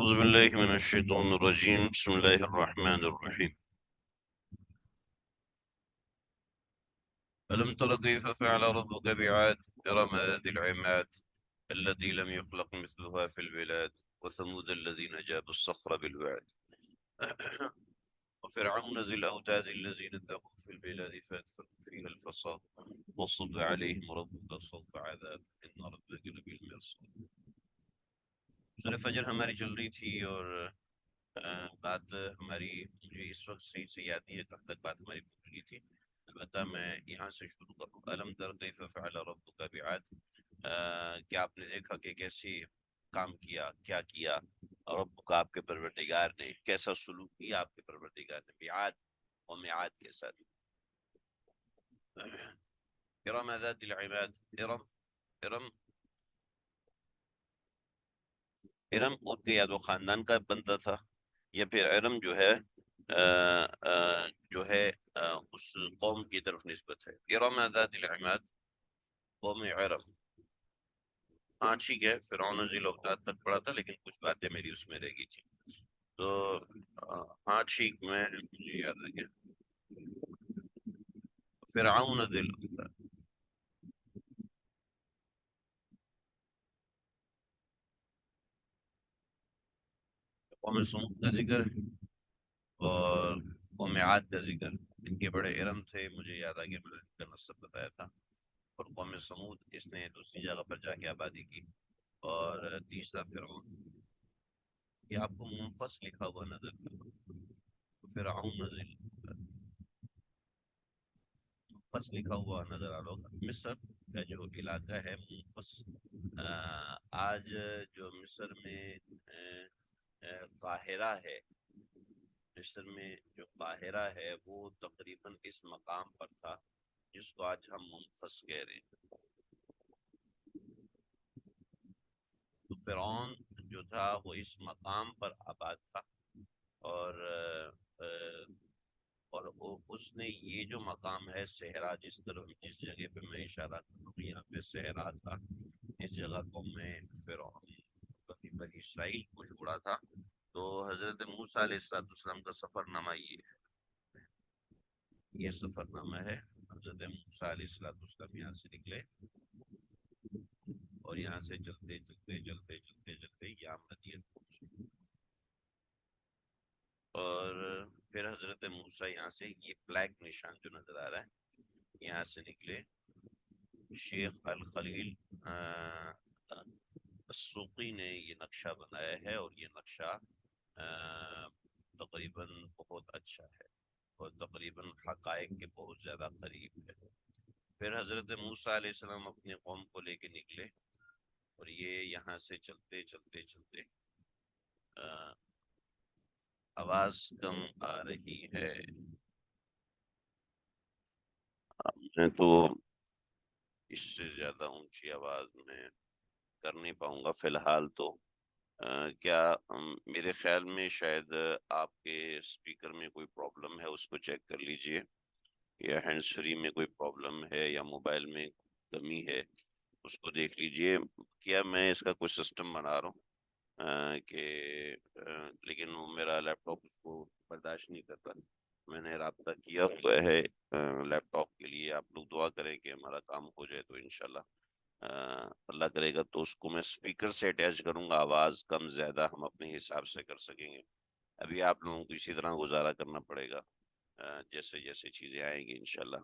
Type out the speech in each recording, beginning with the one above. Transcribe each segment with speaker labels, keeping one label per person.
Speaker 1: أعوذ بالله من الشيطان الرجيم بسم الله الرحمن الرحيم ألم تر كيف فعل ربك بعاد إرم ذات العماد التي لم يخلق مثلها في البلاد وثمود الذين جابوا الصخر بالواد وفرعون ذي الأوتاد الذين طغوا في البلاد فأكثروا فيها الفساد وصب عليهم ربك صوت عذاب إن ربك لبالمرصاد. سورة فجر ہماری چل رہی تھی اور بات ہماری مجھے اس وقت صحیح سے یاد نہیں ہے کب تک بات ہماری پہنچ گئی تھی. البتہ میں یہاں سے شروع کروں. الم تر کیف فعل ربک بعاد، کیا آپ نے دیکھا کہ کیسے کام کیا، کیا کیا ربک آپ کے پروردگار نے، کیسا سلوک کیا آپ کے پروردگار نے بعاد اور میعاد کے ساتھ. ارم ذات العماد، ارم ارم ارم ان کے یا تو خاندان کا بندہ تھا یا پھر ارم جو ہے اس قوم کی طرف نسبت ہے. ارم ذات العماد قوم ارم. ہاں ٹھیک ہے، فرعون ذی الاوتاد تک پڑھا تھا لیکن کچھ باتیں میری اس میں رہ گئی تھی. تو ہاں ٹھیک، مجھے یاد آ گیا. فرعون ذی الاوتاد، قوم سمود کا ذکر ہے اور قوم عاد کا ذکر. ان کے بڑے ارم تھے، مجھے یاد آ گیا، میں نے ان کا نسب بتایا تھا. اور قوم سمود اس نے دوسری جگہ پر جا کے آبادی کی. اور تیسرا فرعون، یہ آپ کو منفصل لکھا ہوا نظر آئے. فرعون ذی الاوتاد منفصل لکھا ہوا نظر آ رہا ہوگا. مصر کا جو علاقہ ہے منفصل، آج جو مصر میں قاہرہ ہے، مصر میں جو قاہرہ ہے وہ تقریباً اس مقام پر تھا جس کو آج ہم منفس کہہ رہے ہیں. تو فرعون جو تھا وہ اس مقام پر آباد تھا اور اس نے یہ جو مقام ہے صحرا، جس جگہ پہ میں اشارہ کر رہا ہوں یہاں پہ صحرا تھا، اس جگہ کو میں فرعون بنی اسرائیل کو جوڑا تھا. تو حضرت موسیٰ علیہ السلام کا سفر نامہ یہ سفر نامہ ہے. حضرت موسیٰ علیہ السلام یہاں سے نکلے اور یہاں سے چلتے چلتے چلتے چلتے چلتے یہاں مدین پہنچے. اور پھر حضرت موسیٰ یہاں سے، یہ بلیک نشان جو نظر آ رہا ہے، یہاں سے نکلے. شیخ الخلیل السوقی نے یہ نقشہ بنایا ہے اور یہ نقشہ تقریباً بہت اچھا ہے اور تقریباً حقائق کے بہت زیادہ قریب ہے. پھر حضرت موسیٰ علیہ السلام اپنے قوم کو لے کے نکلے اور یہ یہاں سے چلتے چلتے چلتے آواز کم آ رہی ہے میں تو اس سے زیادہ اونچی آواز میں کر نہیں پاؤں گا فی الحال. تو کیا میرے خیال میں شاید آپ کے اسپیکر میں کوئی پرابلم ہے، اس کو چیک کر لیجئے، یا ہینڈز فری میں کوئی پرابلم ہے یا موبائل میں کمی ہے، اس کو دیکھ لیجئے. کیا میں اس کا کوئی سسٹم بنا رہا ہوں کہ لیکن میرا لیپ ٹاپ اس کو برداشت نہیں کرتا. میں نے رابطہ کیا ہوا ہے لیپ ٹاپ کے لیے. آپ لوگ دعا کریں کہ ہمارا کام ہو جائے تو انشاءاللہ اللہ کرے گا تو اس کو میں اسپیکر سے اٹیچ کروں گا. آواز کم زیادہ ہم اپنے حساب سے کر سکیں گے. ابھی آپ لوگوں کو اسی طرح گزارا کرنا پڑے گا جیسے جیسے چیزیں آئیں گی انشاءاللہ.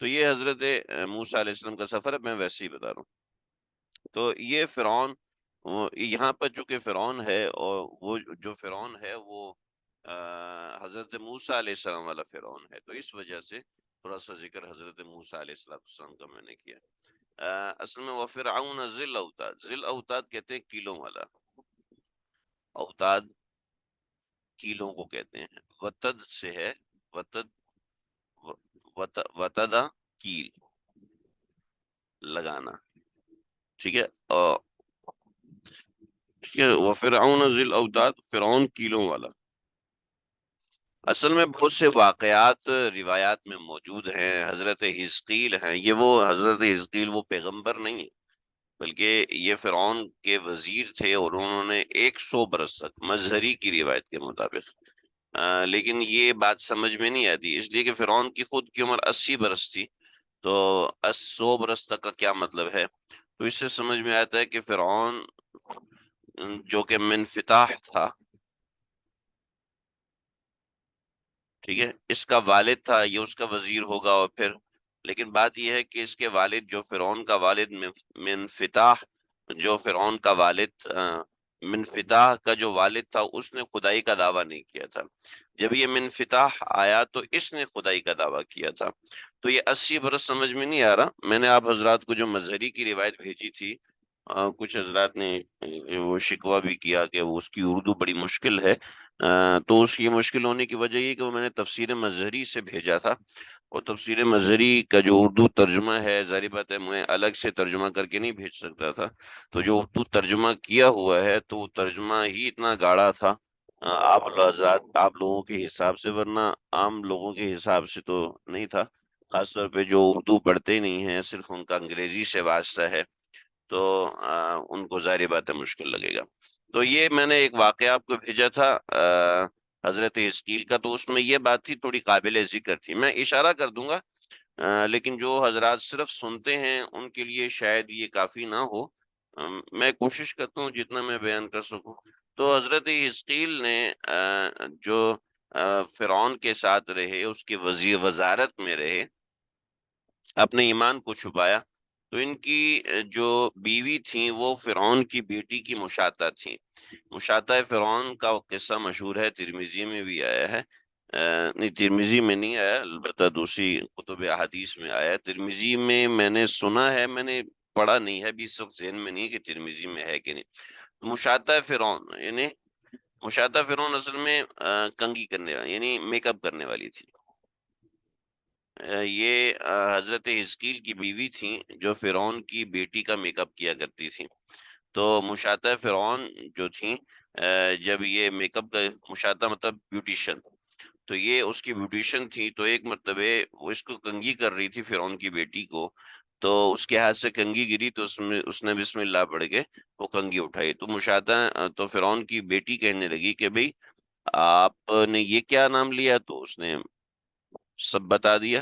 Speaker 1: تو یہ حضرت موسیٰ علیہ السلام کا سفر ہے، میں ویسے ہی بتا رہا ہوں. تو یہ فرعون، یہاں پر چونکہ فرعون ہے اور وہ جو فرعون ہے وہ حضرت موسیٰ علیہ السلام والا فرعون ہے، تو اس وجہ سے تھوڑا سا ذکر حضرت موسیٰ علیہ السلام کا میں نے کیا. اصل میں وہ فرعون ذی الاوتاد، ذی الاوتاد کہتے ہیں کیلوں والا. اوتاد کیلوں کو کہتے ہیں. وتد سے ہے، وتد وتدا کیل لگانا، ٹھیک ہے. وفرعون ذی الاوتاد، فرعون کیلوں والا. اصل میں بہت سے واقعات روایات میں موجود ہیں. حضرت حزقیل ہیں، یہ وہ حضرت حزقیل وہ پیغمبر نہیں ہے، بلکہ یہ فرعون کے وزیر تھے اور انہوں نے 100 برس تک، مظہری کی روایت کے مطابق، لیکن یہ بات سمجھ میں نہیں آتی، اس لیے کہ فرعون کی خود کی عمر 80 برس تھی، تو 100 برس تک کا کیا مطلب ہے؟ تو اس سے سمجھ میں آتا ہے کہ فرعون جو کہ منفتاح تھا، ٹھیک ہے، اس کا والد تھا، یہ اس کا وزیر ہوگا، اور پھر لیکن بات یہ ہے کہ اس کے والد، جو فرعون کا والد منفتاح، جو فرعون کا والد منفتاح کا جو والد تھا، اس نے خدائی کا دعویٰ نہیں کیا تھا۔ جب یہ منفتاح آیا تو اس نے خدائی کا دعویٰ کیا تھا، تو یہ 80 برس سمجھ میں نہیں آ رہا۔ میں نے آپ حضرات کو جو مظہری کی روایت بھیجی تھی، کچھ حضرات نے وہ شکوہ بھی کیا کہ وہ اس کی اردو بڑی مشکل ہے، تو اس کی مشکل ہونے کی وجہ یہ کہ وہ میں نے تفسیر مظہری سے بھیجا تھا، اور تفسیر مظہری کا جو اردو ترجمہ ہے، ظاہر بات ہے میں الگ سے ترجمہ کر کے نہیں بھیج سکتا تھا، تو جو اردو ترجمہ کیا ہوا ہے تو وہ ترجمہ ہی اتنا گاڑا تھا، آپ لوگوں کے حساب سے، ورنہ عام لوگوں کے حساب سے تو نہیں تھا، خاص طور پہ جو اردو پڑھتے نہیں ہیں، صرف ان کا انگریزی سے واسطہ ہے، تو ان کو ظاہر بات ہے مشکل لگے گا۔ تو یہ میں نے ایک واقعہ آپ کو بھیجا تھا حضرت حزقیل کا، تو اس میں یہ بات تھی، تھوڑی قابل ذکر تھی، میں اشارہ کر دوں گا، لیکن جو حضرات صرف سنتے ہیں ان کے لیے شاید یہ کافی نہ ہو، میں کوشش کرتا ہوں جتنا میں بیان کر سکوں۔ تو حضرت حزقیل نے جو فرعون کے ساتھ رہے، اس کے وزارت میں رہے، اپنے ایمان کو چھپایا، تو ان کی جو بیوی تھیں وہ فرعون کی بیٹی کی مشاطہ تھیں۔ مشاطہ فرعون کا قصہ مشہور ہے، ترمذی میں بھی آیا ہے، نہیں ترمذی میں نہیں آیا، البتہ دوسری کتب احادیث میں آیا ہے، ترمذی میں نے سنا ہے، میں نے پڑھا نہیں ہے ابھی، اس وقت ذہن میں نہیں کہ ترمذی میں ہے کہ نہیں۔ مشاطہ فرعون یعنی مشاطہ فرعون اصل میں کنگھی کرنے والی، یعنی میک اپ کرنے والی تھی، یہ حضرت حزقیل کی بیوی تھیں جو فرعون کی بیٹی کا میک اپ کیا کرتی تھی، تو مشاطہ فرعون جو تھیں، جب یہ میک اپ کا مشاطہ مطلب بیوٹیشن، تو یہ اس کی بیوٹیشن تھی، تو ایک مرتبہ وہ اس کو کنگھی کر رہی تھی فرعون کی بیٹی کو، تو اس کے ہاتھ سے کنگھی گری، تو اس نے بسم اللہ پڑھ کے وہ کنگھی اٹھائی، تو مشاطہ تو فرعون کی بیٹی کہنے لگی کہ بھئی آپ نے یہ کیا نام لیا، تو اس نے سب بتا دیا۔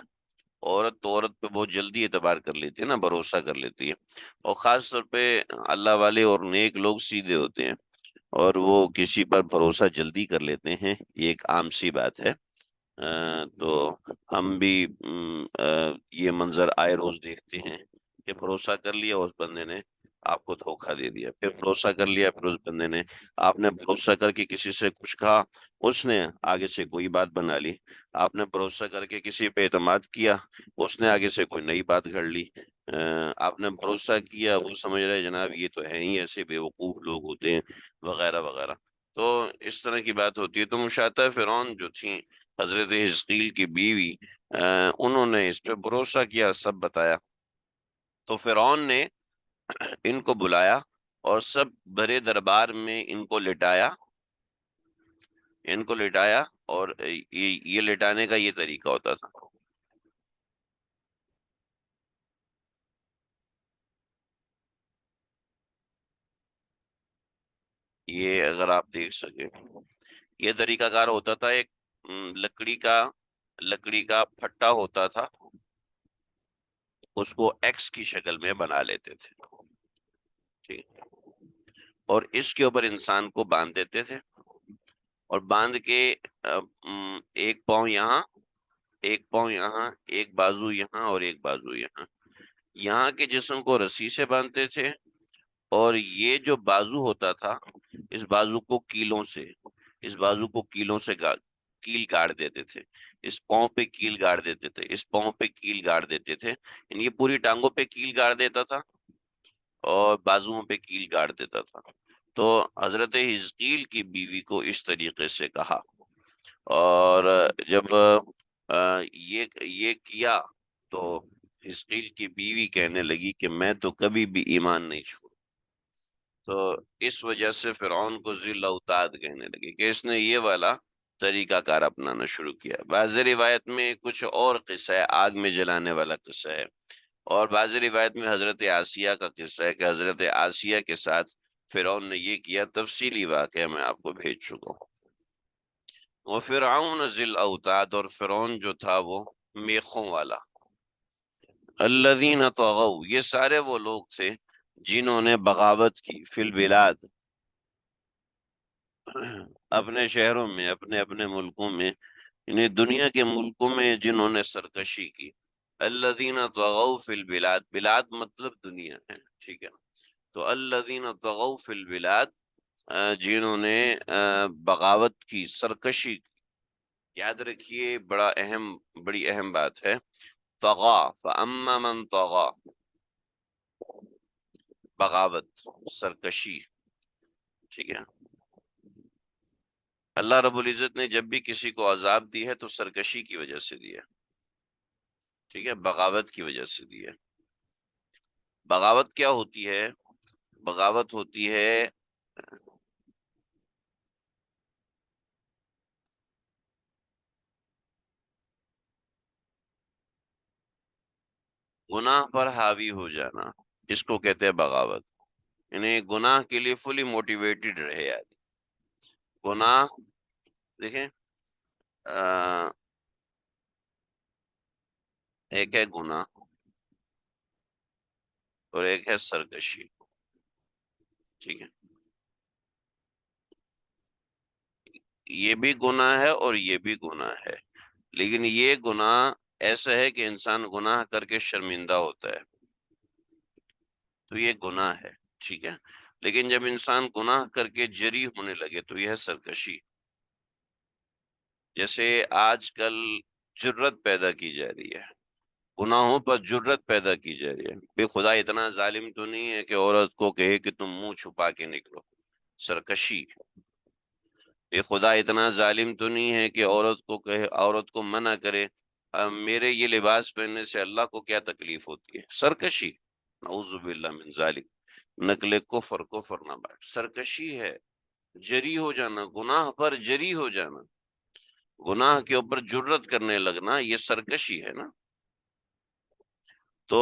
Speaker 1: عورت تو عورت پہ بہت جلدی اعتبار کر لیتی ہے نا، بھروسہ کر لیتی ہے، اور خاص طور پہ اللہ والے اور نیک لوگ سیدھے ہوتے ہیں، اور وہ کسی پر بھروسہ جلدی کر لیتے ہیں، یہ ایک عام سی بات ہے۔ تو ہم بھی یہ منظر آئے روز دیکھتے ہیں کہ بھروسہ کر لیا اس بندے نے، آپ کو دھوکہ دے دیا، پھر بھروسہ کر لیا، پھر اس بندے نے، آپ نے بھروسہ کر کے کسی سے کچھ کہا، اس نے آگے سے کوئی بات بنا لی، آپ نے بھروسہ کر کے کسی پہ اعتماد کیا، اس نے آگے سے کوئی نئی بات گھڑ لی، آپ نے بھروسہ کیا، وہ سمجھ رہے جناب یہ تو ہے ہی ایسے بیوقوف لوگ ہوتے ہیں، وغیرہ وغیرہ، تو اس طرح کی بات ہوتی ہے۔ تو مشاطہ فرعون جو تھیں، حضرت حزقیل کی بیوی، انہوں نے اس پہ بھروسہ کیا، سب بتایا، تو فرعون نے ان کو بلایا اور سب بڑے دربار میں ان کو لٹایا، اور یہ لٹانے کا یہ طریقہ ہوتا تھا، یہ اگر آپ دیکھ سکیں، یہ طریقہ کار ہوتا تھا، ایک لکڑی کا پھٹا ہوتا تھا، اس کو ایکس کی شکل میں بنا لیتے تھے، ٹھیک، اور اس کے اوپر انسان کو باندھ دیتے تھے، اور باندھ کے ایک پاؤں یہاں، ایک پاؤں یہاں، ایک بازو یہاں، اور ایک بازو یہاں، یہاں کے جسم کو رسی سے باندھتے تھے، اور یہ جو بازو ہوتا تھا، اس بازو کو کیلوں سے کیل گاڑ دیتے تھے، اس پاؤں پہ کیل گاڑ دیتے تھے، اس پاؤں پہ کیل گاڑ دیتے تھے، یعنی یہ پوری ٹانگوں پہ کیل گاڑ دیتا تھا، اور بازوؤں پہ کیل گاڑ دیتا تھا، تو حضرت حزقیل کی بیوی کو اس طریقے سے کہا، اور جب یہ کیا، تو حزقیل کی بیوی کہنے لگی کہ میں تو کبھی بھی ایمان نہیں چھوڑوں، تو اس وجہ سے فرعون کو ذی الاوتاد کہنے لگے کہ اس نے یہ والا طریقہ کار اپنانا شروع کیا۔ بعض روایت میں کچھ اور قصہ ہے، آگ میں جلانے والا قصہ ہے، اور بعض روایت میں حضرت آسیہ کا قصہ ہے کہ حضرت آسیہ کے ساتھ فرعون نے یہ کیا، تفصیلی واقعہ میں آپ کو بھیج چکا ہوں۔ وہ فرعون ذی الاوتاد، اور فرعون جو تھا وہ میخوں والا، الذین طغوا، یہ سارے وہ لوگ تھے جنہوں نے بغاوت کی، فی البلاد، اپنے شہروں میں، اپنے اپنے ملکوں میں، یعنی دنیا کے ملکوں میں جنہوں نے سرکشی کی۔ الذین طغوا فی البلاد، بلاد مطلب دنیا ہے، ٹھیک ہے، تو الذین طغوا فی البلاد، جنہوں نے بغاوت کی، سرکشی کی۔ یاد رکھیے، بڑی اہم بات ہے، طغا، فاما من طغا، بغاوت، سرکشی، ٹھیک ہے۔ اللہ رب العزت نے جب بھی کسی کو عذاب دی ہے تو سرکشی کی وجہ سے دی ہے، ٹھیک ہے، بغاوت کی وجہ سے دی ہے۔ بغاوت کیا ہوتی ہے؟ بغاوت ہوتی ہے گناہ پر حاوی ہو جانا، اس کو کہتے ہیں بغاوت، یعنی گناہ کے لیے فلی موٹیویٹڈ رہے آدمی۔ گناہ، دیکھیں، ایک ہے گناہ اور ایک ہے سرکشی، ٹھیک ہے، یہ بھی گناہ ہے اور یہ بھی گناہ ہے، لیکن یہ گناہ ایسا ہے کہ انسان گناہ کر کے شرمندہ ہوتا ہے، تو یہ گناہ ہے، ٹھیک ہے، لیکن جب انسان گناہ کر کے جری ہونے لگے تو یہ ہے سرکشی۔ جیسے آج کل جرت پیدا کی جا رہی ہے، گناہوں پر جرت پیدا کی جا رہی ہے، بے خدا اتنا ظالم تو نہیں ہے کہ عورت کو کہے کہ تم منہ چھپا کے نکلو، سرکشی۔ بے خدا اتنا ظالم تو نہیں ہے کہ عورت کو کہے، عورت کو منع کرے، میرے یہ لباس پہننے سے اللہ کو کیا تکلیف ہوتی ہے، سرکشی، نعوذ باللہ من ذالک، نقل کفر، کفر نہ بات، سرکشی ہے، جری ہو جانا، گناہ پر جری ہو جانا، گناہ کے اوپر جرت کرنے لگنا، یہ سرکشی ہے نا۔ تو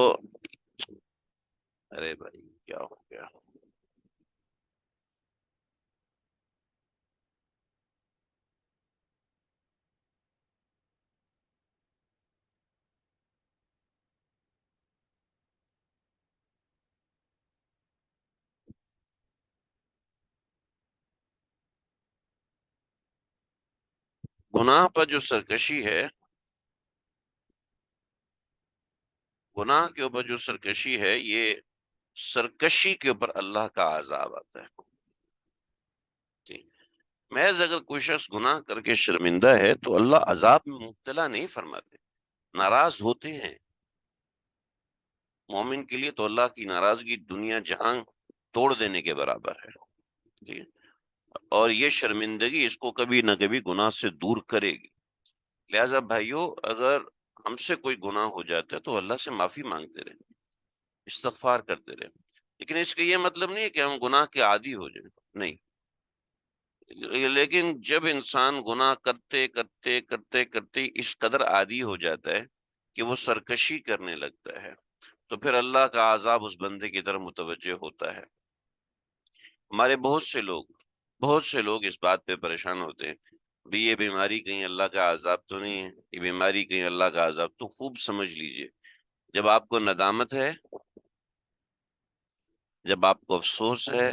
Speaker 1: ارے بھائی کیا ہو گیا؟ گناہ پر جو سرکشی ہے، گناہ کے اوپر جو سرکشی ہے، یہ سرکشی کے اوپر اللہ کا عذاب آتا ہے، جی۔ محض اگر کوئی شخص گناہ کر کے شرمندہ ہے تو اللہ عذاب میں مبتلا نہیں فرماتے، ناراض ہوتے ہیں۔ مومن کے لیے تو اللہ کی ناراضگی دنیا جہاں توڑ دینے کے برابر ہے، جی۔ اور یہ شرمندگی اس کو کبھی نہ کبھی گناہ سے دور کرے گی۔ لہذا بھائیوں، اگر ہم سے کوئی گناہ ہو جاتا ہے تو اللہ سے معافی مانگتے رہیں، استغفار کرتے رہیں، لیکن اس کا یہ مطلب نہیں ہے کہ ہم گناہ کے عادی ہو جائیں، نہیں۔ لیکن جب انسان گناہ کرتے کرتے کرتے کرتے اس قدر عادی ہو جاتا ہے کہ وہ سرکشی کرنے لگتا ہے، تو پھر اللہ کا عذاب اس بندے کی طرف متوجہ ہوتا ہے۔ ہمارے بہت سے لوگ اس بات پہ پریشان ہوتے ہیں، بھی یہ بیماری کہیں اللہ کا عذاب تو نہیں ہے، یہ بیماری کہیں اللہ کا عذاب، تو خوب سمجھ لیجئے، جب آپ کو ندامت ہے، جب آپ کو افسوس ہے،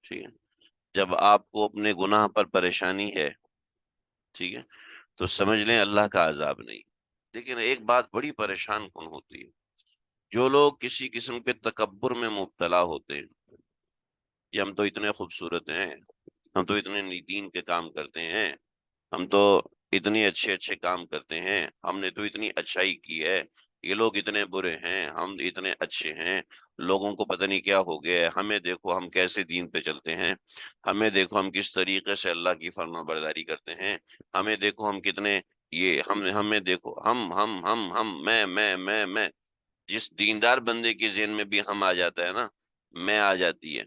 Speaker 1: ٹھیک ہے، جب آپ کو اپنے گناہ پر پریشانی ہے، ٹھیک ہے، تو سمجھ لیں اللہ کا عذاب نہیں۔ لیکن ایک بات بڑی پریشان کن ہوتی ہے، جو لوگ کسی قسم کے تکبر میں مبتلا ہوتے ہیں، کہ ہم تو اتنے خوبصورت ہیں، ہم تو اتنے دین کے کام کرتے ہیں، ہم تو اتنے اچھے اچھے کام کرتے ہیں، ہم نے تو اتنی اچھائی کی ہے، یہ لوگ اتنے برے ہیں، ہم اتنے اچھے ہیں، لوگوں کو پتہ نہیں کیا ہو گیا ہے، ہمیں دیکھو ہم کیسے دین پہ چلتے ہیں، ہمیں دیکھو ہم کس طریقے سے اللہ کی فرما برداری کرتے ہیں، ہمیں دیکھو ہم کتنے، یہ ہمیں دیکھو، ہم میں جس دیندار بندے کے ذہن میں بھی ہم آ جاتا ہے نا، میں آ جاتی ہے،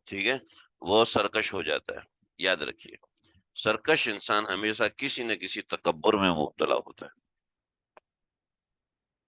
Speaker 1: ٹھیک ہے، وہ سرکش ہو جاتا ہے۔ یاد رکھیے، سرکش انسان ہمیشہ کسی نہ کسی تکبر میں مبتلا ہوتا ہے۔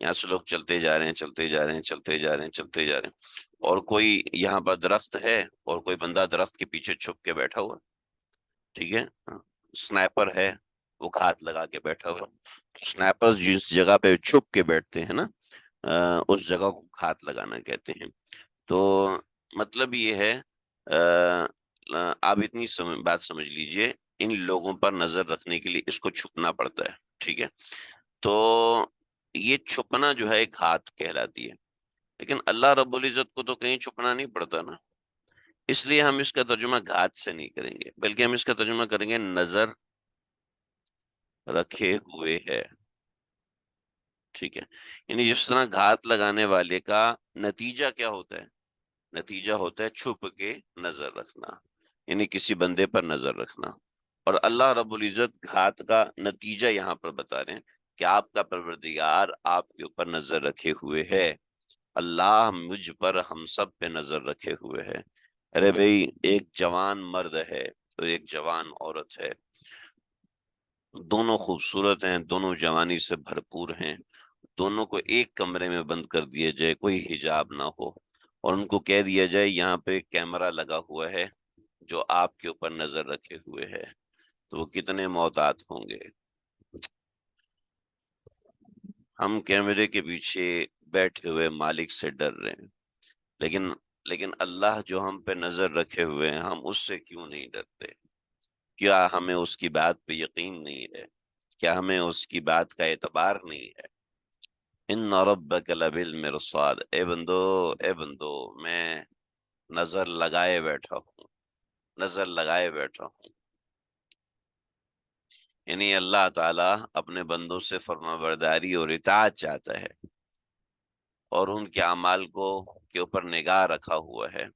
Speaker 1: یہاں سے لوگ چلتے جا رہے ہیں، چلتے جا رہے ہیں، چلتے جا رہے ہیں، چلتے جا رہے ہیں، اور کوئی یہاں پر درخت ہے اور کوئی بندہ درخت کے پیچھے چھپ کے بیٹھا ہوا، ٹھیک ہے، سنائپر ہے، وہ گھات لگا کے بیٹھا ہوا. سنائپر جس جگہ پہ چھپ کے بیٹھتے ہیں نا، اس جگہ کو گھات لگانا کہتے ہیں. تو مطلب یہ ہے، آپ اتنی بات سمجھ لیجئے، ان لوگوں پر نظر رکھنے کے لیے اس کو چھپنا پڑتا ہے، ٹھیک ہے. تو یہ چھپنا جو ہے ایک ہاتھ کہلاتی ہے، لیکن اللہ رب العزت کو تو کہیں چھپنا نہیں پڑتا نا. اس لیے ہم اس کا ترجمہ گھات سے نہیں کریں گے، بلکہ ہم اس کا ترجمہ کریں گے نظر رکھے ہوئے ہے، ٹھیک ہے. یعنی جس طرح گھات لگانے والے کا نتیجہ کیا ہوتا ہے؟ نتیجہ ہوتا ہے چھپ کے نظر رکھنا، یعنی کسی بندے پر نظر رکھنا. اور اللہ رب العزت گھات کا نتیجہ یہاں پر بتا رہے ہیں کہ آپ کا پروردگار آپ کے اوپر نظر رکھے ہوئے ہے. اللہ مجھ پر، ہم سب پہ نظر رکھے ہوئے ہے. ارے بھئی، ایک جوان مرد ہے تو ایک جوان عورت ہے، دونوں خوبصورت ہیں، دونوں جوانی سے بھرپور ہیں. دونوں کو ایک کمرے میں بند کر دیا جائے، کوئی حجاب نہ ہو، اور ان کو کہہ دیا جائے یہاں پہ کیمرہ لگا ہوا ہے جو آپ کے اوپر نظر رکھے ہوئے ہے، تو وہ کتنے محتاط ہوں گے. ہم کیمرے کے پیچھے بیٹھے ہوئے مالک سے ڈر رہے ہیں، لیکن اللہ جو ہم پہ نظر رکھے ہوئے ہیں، ہم اس سے کیوں نہیں ڈرتے؟ کیا ہمیں اس کی بات پہ یقین نہیں ہے؟ کیا ہمیں اس کی بات کا اعتبار نہیں ہے؟ ان ربک لبالمرصاد، اے بندو، اے بندو، میں نظر لگائے بیٹھا ہوں، نظر لگائے بیٹھا ہوں. یعنی اللہ تعالیٰ اپنے بندوں سے فرما برداری اور اطاعت چاہتا ہے، اور ان کے اعمال کو کے اوپر نگاہ رکھا ہوا ہے.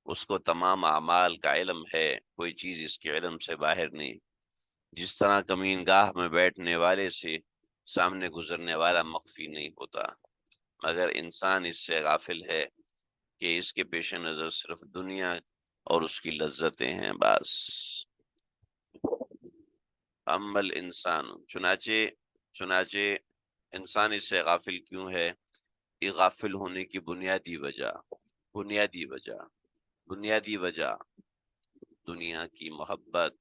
Speaker 1: اس کو تمام اعمال کا علم ہے، کوئی چیز اس کے علم سے باہر نہیں. جس طرح کمین گاہ میں بیٹھنے والے سے سامنے گزرنے والا مخفی نہیں ہوتا، مگر انسان اس سے غافل ہے کہ اس کے پیش نظر صرف دنیا اور اس کی لذتیں ہیں بس. امل انسان، چنانچہ انسان اس سے غافل کیوں ہے؟ یہ غافل ہونے کی بنیادی وجہ دنیا کی محبت.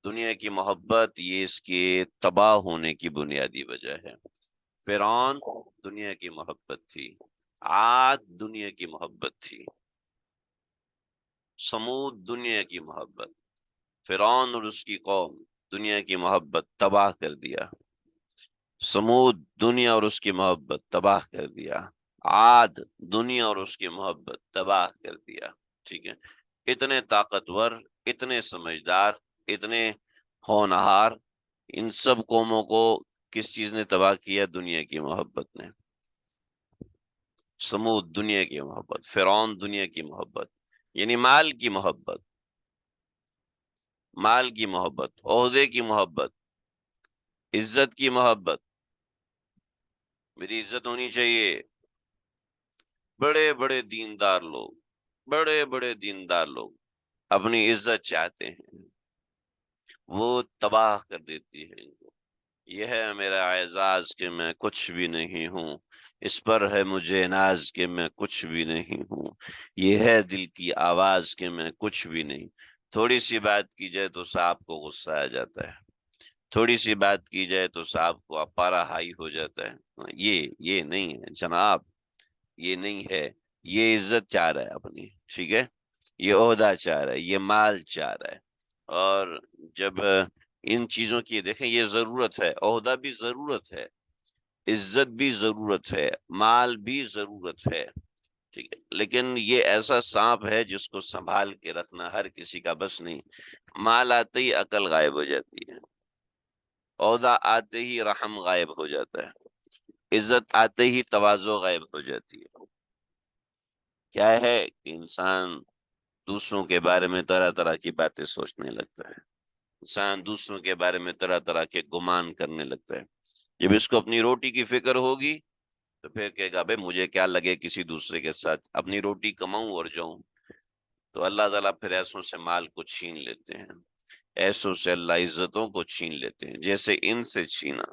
Speaker 1: دنیا کی محبت یہ اس کے تباہ ہونے کی بنیادی وجہ ہے. فرعون دنیا کی محبت تھی، عاد دنیا کی محبت تھی، سمود دنیا کی محبت. فرعون اور اس کی قوم دنیا کی محبت تباہ کر دیا، سمود دنیا اور اس کی محبت تباہ کر دیا، عاد دنیا اور اس کی محبت تباہ کر دیا، ٹھیک ہے. اتنے طاقتور، اتنے سمجھدار، اتنے ہونہار، ان سب قوموں کو کس چیز نے تباہ کیا؟ دنیا کی محبت نے. سمود دنیا کی محبت، فرعون دنیا کی محبت، یعنی مال کی محبت، عہدے کی محبت، عزت کی محبت. میری عزت ہونی چاہیے. بڑے بڑے دیندار لوگ اپنی عزت چاہتے ہیں، وہ تباہ کر دیتی ہے ان کو. یہ ہے میرا اعزاز کہ میں کچھ بھی نہیں ہوں، اس پر ہے مجھے ناز کہ میں کچھ بھی نہیں ہوں، یہ ہے دل کی آواز کہ میں کچھ بھی نہیں. تھوڑی سی بات کی جائے تو صاحب کو غصہ آ جاتا ہے، تھوڑی سی بات کی جائے تو صاحب کو اپارا ہائی ہو جاتا ہے. یہ نہیں ہے جناب، یہ نہیں ہے. یہ عزت چاہ رہا ہے اپنی، ٹھیک ہے، یہ عہدہ چاہ رہا ہے، یہ مال چاہ رہا ہے. اور جب ان چیزوں کی دیکھیں، یہ ضرورت ہے، عہدہ بھی ضرورت ہے، عزت بھی ضرورت ہے، مال بھی ضرورت ہے، ٹھیک ہے. لیکن یہ ایسا سانپ ہے جس کو سنبھال کے رکھنا ہر کسی کا بس نہیں. مال آتے ہی عقل غائب ہو جاتی ہے، عہدہ آتے ہی رحم غائب ہو جاتا ہے، عزت آتے ہی تواضع غائب ہو جاتی ہے. کیا ہے کہ انسان دوسروں کے بارے میں طرح طرح کی باتیں سوچنے لگتا ہے، انسان دوسروں کے بارے میں طرح طرح کے گمان کرنے لگتا ہے. جب اس کو اپنی روٹی کی فکر ہوگی تو پھر کہے گا بھائی مجھے کیا لگے کسی دوسرے کے ساتھ، اپنی روٹی کماؤں اور جاؤں. تو اللہ تعالیٰ پھر ایسوں سے مال کو چھین لیتے ہیں، ایسوں سے اللہ عزتوں کو چھین لیتے ہیں، جیسے ان سے چھینا.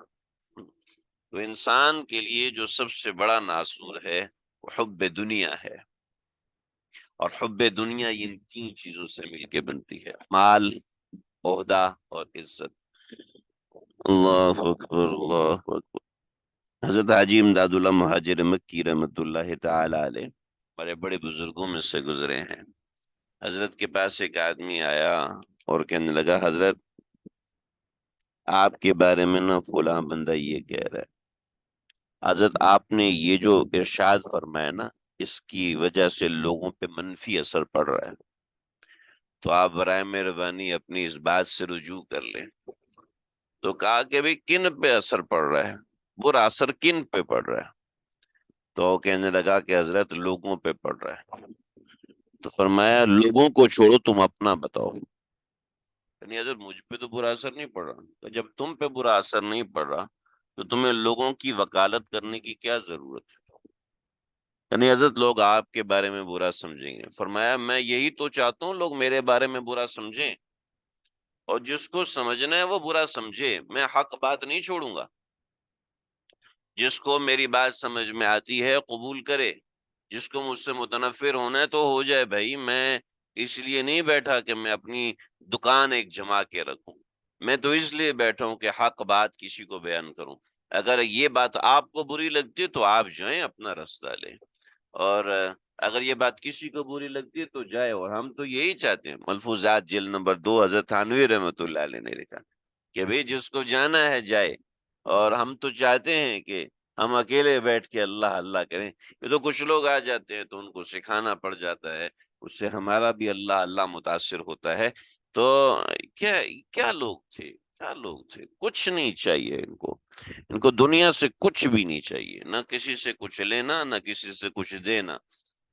Speaker 1: تو انسان کے لیے جو سب سے بڑا ناصور ہے وہ حب دنیا ہے، اور حب دنیا ان تین چیزوں سے مل کے بنتی ہے: مال، عہدہ اور عزت۔ اللہ اکبر، اللہ اکبر۔ حضرت حاجی امداد اللہ مہاجر مکی رحمۃ اللہ تعالی علیہ بڑے بڑے بزرگوں میں سے گزرے ہیں۔ حضرت کے پاس ایک آدمی آیا اور کہنے لگا: حضرت، آپ کے بارے میں نا فلاں بندہ یہ کہہ رہا ہے، حضرت آپ نے یہ جو ارشاد فرمایا نا، اس کی وجہ سے لوگوں پہ منفی اثر پڑ رہا ہے، تو آپ برائے مہربانی اپنی اس بات سے رجوع کر لیں۔ تو کہا کہ بھئی کن پہ اثر پڑ رہا ہے، برا اثر کن پہ پڑ رہا ہے؟ تو کہنے لگا کہ حضرت لوگوں پہ پڑ رہا ہے۔ تو فرمایا لوگوں کو چھوڑو، تم اپنا بتاؤ۔ یعنی حضرت مجھ پہ تو برا اثر نہیں پڑ رہا، تو جب تم پہ برا اثر نہیں پڑ رہا تو تمہیں لوگوں کی وکالت کرنے کی کیا ضرورت ہے؟ یعنی حضرت لوگ آپ کے بارے میں برا سمجھیں گے۔ فرمایا میں یہی تو چاہتا ہوں لوگ میرے بارے میں برا سمجھیں، اور جس کو سمجھنا ہے وہ برا سمجھے، میں حق بات نہیں چھوڑوں گا۔ جس کو میری بات سمجھ میں آتی ہے قبول کرے، جس کو مجھ سے متنفر ہونا ہے تو ہو جائے۔ بھائی میں اس لیے نہیں بیٹھا کہ میں اپنی دکان ایک جما کے رکھوں، میں تو اس لیے بیٹھا ہوں کہ حق بات کسی کو بیان کروں۔ اگر یہ بات آپ کو بری لگتی ہے تو آپ جائیں اپنا راستہ لیں، اور اگر یہ بات کسی کو بری لگتی ہے تو جائے۔ اور ہم تو یہی چاہتے ہیں۔ ملفوظات جلد نمبر 2 حضرت تھانوی رحمۃ اللہ علیہ نے لکھا کہ بھئی جس کو جانا ہے جائے، اور ہم تو چاہتے ہیں کہ ہم اکیلے بیٹھ کے اللہ اللہ کریں۔ یہ تو کچھ لوگ آ جاتے ہیں تو ان کو سکھانا پڑ جاتا ہے، اس سے ہمارا بھی اللہ اللہ متاثر ہوتا ہے۔ تو کیا کیا لوگ تھے، کیا لوگ تھے! کچھ نہیں چاہیے ان کو دنیا سے کچھ بھی نہیں چاہیے، نہ کسی سے کچھ لینا، نہ کسی سے کچھ دینا۔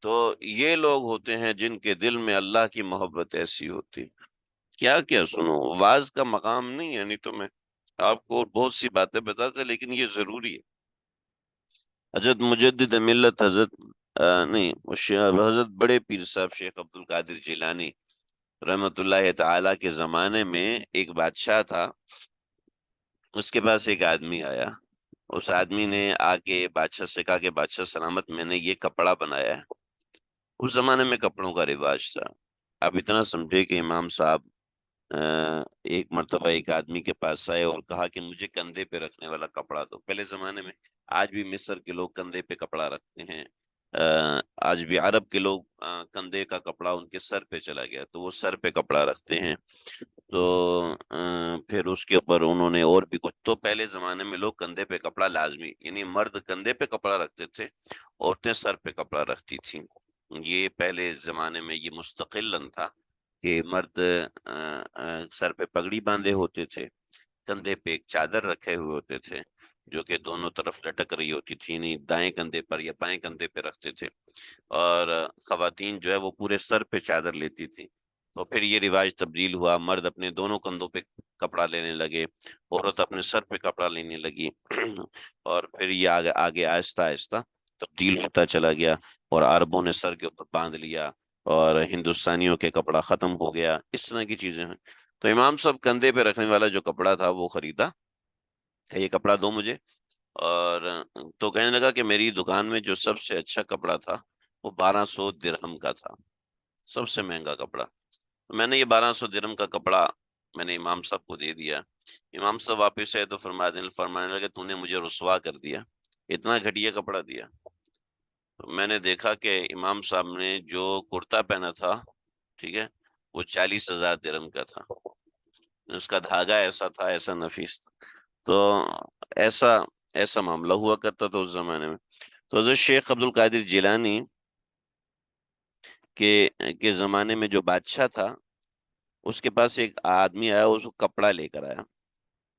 Speaker 1: تو یہ لوگ ہوتے ہیں جن کے دل میں اللہ کی محبت ایسی ہوتی۔ کیا کیا سنو، واز کا مقام نہیں ہے، نہیں تو میں آپ کو بہت سی باتیں بتاتا، لیکن یہ ضروری ہے۔ حضرت مجدد ملت حضرت نہیں وہ حضرت بڑے پیر صاحب شیخ عبد القادر جیلانی رحمت اللہ تعالی کے زمانے میں ایک بادشاہ تھا، اس کے پاس ایک آدمی آیا۔ اس آدمی نے آ کے بادشاہ سے کہا کہ بادشاہ سلامت، میں نے یہ کپڑا بنایا ہے۔ اس زمانے میں کپڑوں کا رواج تھا۔ آپ اتنا سمجھے کہ امام صاحب ایک مرتبہ ایک آدمی کے پاس آئے اور کہا کہ مجھے کندھے پہ رکھنے والا کپڑا دو۔ پہلے زمانے میں، آج بھی مصر کے لوگ کندھے پہ کپڑا رکھتے ہیں، آج بھی عرب کے لوگ کندھے کا کپڑا ان کے سر پہ چلا گیا تو وہ سر پہ کپڑا رکھتے ہیں۔ تو پھر اس کے اوپر انہوں نے اور بھی کچھ، تو پہلے زمانے میں لوگ کندھے پہ کپڑا لازمی، یعنی مرد کندھے پہ کپڑا رکھتے تھے، عورتیں سر پہ کپڑا رکھتی تھیں۔ یہ پہلے زمانے میں یہ مستقلاً تھا کہ مرد سر پہ پگڑی باندھے ہوتے تھے، کندھے پہ ایک چادر رکھے ہوئے ہوتے تھے جو کہ دونوں طرف لٹک رہی ہوتی تھی، یعنی دائیں کندھے پر یا بائیں کندھے پہ رکھتے تھے، اور خواتین جو ہے وہ پورے سر پہ چادر لیتی تھی۔ تو پھر یہ رواج تبدیل ہوا، مرد اپنے دونوں کندھوں پہ کپڑا لینے لگے، عورت اپنے سر پہ کپڑا لینے لگی اور پھر یہ آگے آگے آہستہ آہستہ تبدیل ہوتا چلا گیا، اور عربوں نے سر کے اوپر باندھ لیا اور ہندوستانیوں کے کپڑا ختم ہو گیا، اس طرح کی چیزیں ہیں۔ تو امام صاحب کندھے پہ رکھنے والا جو کپڑا تھا وہ خریدا کہ یہ کپڑا دو مجھے، اور تو کہنے لگا کہ میری دکان میں جو سب سے اچھا کپڑا تھا وہ 1200 درہم کا تھا، سب سے مہنگا کپڑا۔ میں نے یہ 1200 درہم کا کپڑا میں نے امام صاحب کو دے دیا۔ امام صاحب واپس آئے تو فرمانے لگے تو نے مجھے رسوا کر دیا، اتنا گھٹیا کپڑا دیا۔ تو میں نے دیکھا کہ امام صاحب نے جو کرتا پہنا تھا، ٹھیک ہے، وہ 40,000 درہم کا تھا، اس کا دھاگا ایسا تھا، ایسا نفیس تھا۔ تو ایسا ایسا معاملہ ہوا کرتا تھا اس زمانے میں۔ تو حضرت شیخ عبد القادر جیلانی کے زمانے میں جو بادشاہ تھا، اس کے پاس ایک آدمی آیا، اس کو کپڑا لے کر آیا،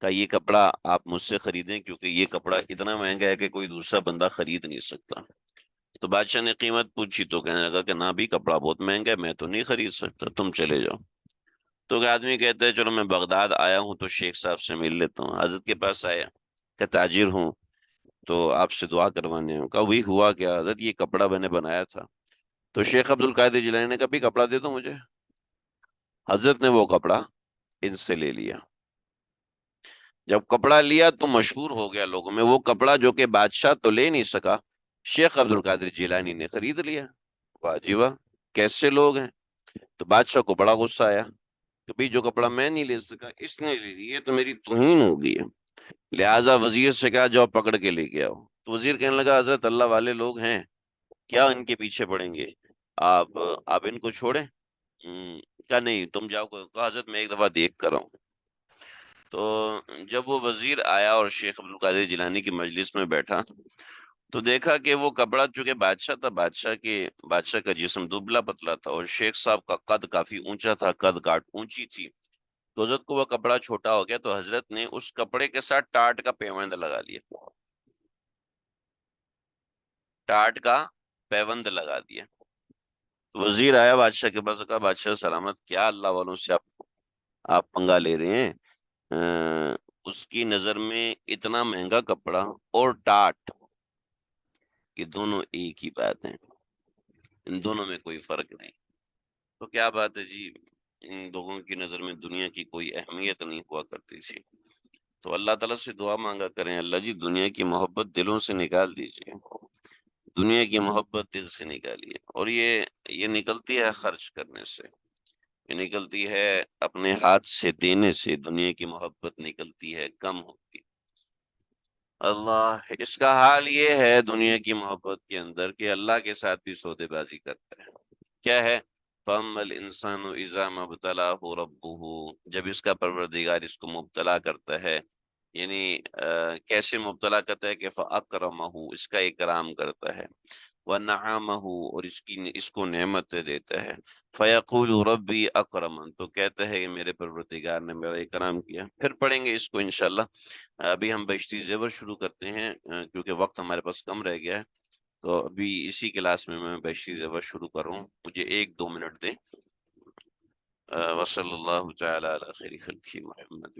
Speaker 1: کہا یہ کپڑا آپ مجھ سے خریدیں کیونکہ یہ کپڑا اتنا مہنگا ہے کہ کوئی دوسرا بندہ خرید نہیں سکتا۔ تو بادشاہ نے قیمت پوچھی تو کہنے لگا کہ نہ بھی، کپڑا بہت مہنگا ہے، میں تو نہیں خرید سکتا، تم چلے جاؤ۔ تو کہ آدمی کہتا ہے چلو میں بغداد آیا ہوں تو شیخ صاحب سے مل لیتا ہوں۔ حضرت کے پاس آیا کہ تاجر ہوں تو آپ سے دعا کروانے ہوں۔ کہا وہی ہوا کیا حضرت، یہ کپڑا میں نے بنایا تھا۔ تو شیخ عبد القادر جیلانی نے کہا بھی کپڑا دے دو مجھے۔ حضرت نے وہ کپڑا ان سے لے لیا۔ جب کپڑا لیا تو مشہور ہو گیا لوگوں میں، وہ کپڑا جو کہ بادشاہ تو لے نہیں سکا، شیخ عبد القادر جیلانی نے خرید لیا۔ واہ جی واہ، کیسے لوگ ہیں! تو بادشاہ کو بڑا غصہ آیا کہ بھئی جو کپڑا میں نہیں لے سکا اس نے لے لی، یہ تو میری توہین ہو گئی ہے۔ لہٰذا وزیر سے کہا جاؤ پکڑ کے لے کے آؤ۔ تو وزیر کہنے لگا حضرت اللہ والے لوگ ہیں، کیا ان کے پیچھے پڑیں گے، آپ آپ ان کو چھوڑیں۔ کہا نہیں تم جاؤ، کہا حضرت میں ایک دفعہ دیکھ کر آؤں۔ تو جب وہ وزیر آیا اور شیخ عبد القادر جیلانی کی مجلس میں بیٹھا تو دیکھا کہ وہ کپڑا، چونکہ بادشاہ تھا، بادشاہ کا جسم دبلا پتلا تھا اور شیخ صاحب کا قد کافی اونچا تھا، قد کاٹ اونچی تھی، تو حضرت کو وہ کپڑا چھوٹا ہو گیا، تو حضرت نے اس کپڑے کے ساتھ ٹاٹ کا پیوند لگا لیا، ٹاٹ کا پیوند لگا دیا۔ وزیر آیا بادشاہ کے پاس، کہا بادشاہ سلامت، کیا اللہ والوں سے آپ پنگا لے رہے ہیں؟ اس کی نظر میں اتنا مہنگا کپڑا اور ٹاٹ، یہ دونوں ایک ہی بات ہیں، ان دونوں میں کوئی فرق نہیں۔ تو کیا بات ہے جی، ان لوگوں کی نظر میں دنیا کی کوئی اہمیت نہیں ہوا کرتی تھی۔ تو اللہ تعالیٰ سے دعا مانگا کریں، اللہ جی دنیا کی محبت دلوں سے نکال دیجیے، دنیا کی محبت دل سے نکالیے، اور یہ نکلتی ہے خرچ کرنے سے، یہ نکلتی ہے اپنے ہاتھ سے دینے سے، دنیا کی محبت نکلتی ہے کم ہوتی۔ اللہ، اس کا حال یہ ہے دنیا کی محبت کے اندر کہ اللہ کے ساتھ بھی سودے بازی کرتا ہے۔ کیا ہے؟ فَأَمَّا الْإِنسَانُ إِذَا مَا ابْتَلَاهُ رَبُّهُ، جب اس کا پروردگار اس کو مبتلا کرتا ہے، یعنی کیسے مبتلا کرتا ہے کہ فَأَكْرَمَهُ، اس کا اکرام کرتا ہے، وَنَعَمَهُ، اور اس کو نعمتیں دیتا ہے، فَيَقُولُ رَبِّي أَكْرَمَنِ، تو کہتا ہے کہ میرے پروردگار نے میرا اکرام کیا۔ پھر پڑھیں گے اس کو انشاءاللہ۔ ابھی ہم بہشتی زیور شروع کرتے ہیں، کیونکہ وقت ہمارے پاس کم رہ گیا ہے، تو ابھی اسی کلاس میں بہشتی زیور شروع کر رہا ہوں، مجھے 1-2 منٹ دیں۔ وصلی اللہ تعالی علی خیر خلقہ محمد۔